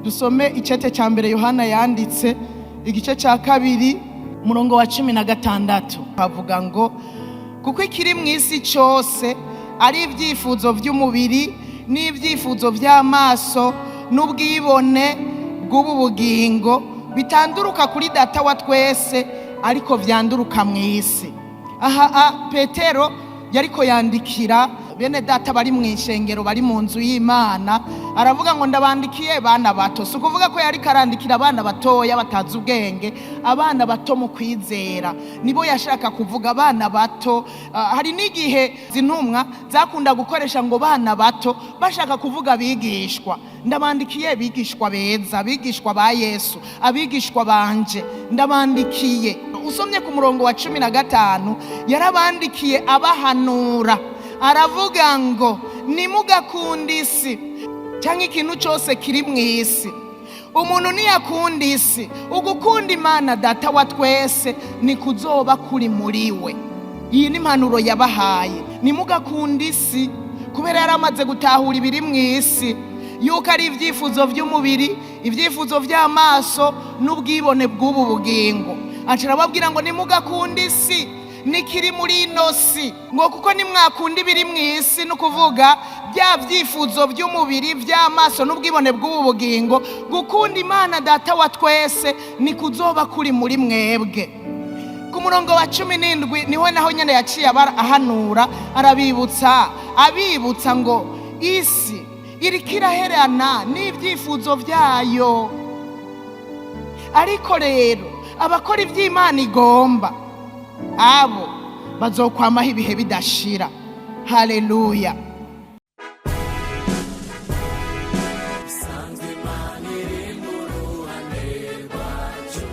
Dusome icete cya mbere Yohana yanditse igice cya 2 umurongo wa 16 havuga ngo kuko ikiri mu isi cyose ari ibyifuzo by'umubiri n'ibyifuzo by'amaso n'ubwibone bw'ubu bugingo bitanduruka kuri data wa twese ariko byanduruka mu isi. Aha Petero yariko yandikira bene data bari mu ishengero bari mu nzu y'Imana, aravuga ngo ndabandikiye bana bato. Si ukuvuga ko yari karandikira abana batoya batazi ubwenge, abana bato mu kwizera nibo yashaka kuvuga, abana bato. Hari n'igihe zintumwa zakunda gukoresha ngo bana bato bashaka kuvuga bigishwa. Ndabandikiye bigishwa beza, bigishwa ba Yesu, abigishwa banje ndabandikiye. Usomye ku murongo wa 15 yarabandikiye abahanura, aravuga ngo nimugakunda isi cyangwa ikintu cyose kiri mu isi. Umuntu niyakunda isi, ugukunda Imana data wa twese ni kuzoba kuri muri we. Iyi ni impanuro yabahaye, nimugakunda isi, kubera yaramaze gutahura ibiri mu isi, yuko ari ibyifuzo by'umubiri, ibyifuzo by'amaso n'ubwibone bw'ubu bugingo. Arababwira ngo nimugakunda isi nikiri muri ino si, ngo kuko nimwakunda ibiri mu isi, no kuvuga bya byifuzo by'umubiri, by'amaso n'ubwibone bw'ubu bugingo, gukunda Imana data wa twese ni kuzoba kuri muri mwebwe. Ku murongo wa 17 niho naho nyene yaciye ahanura, abibutsa ngo isi irikiraherana n'ibyifuzo byayo, ariko rero abakora iby'Imana igomba abo bazokwamaho ibihe bidashira. Haleluya. Sanze Imana iri mu ruhande rwacu,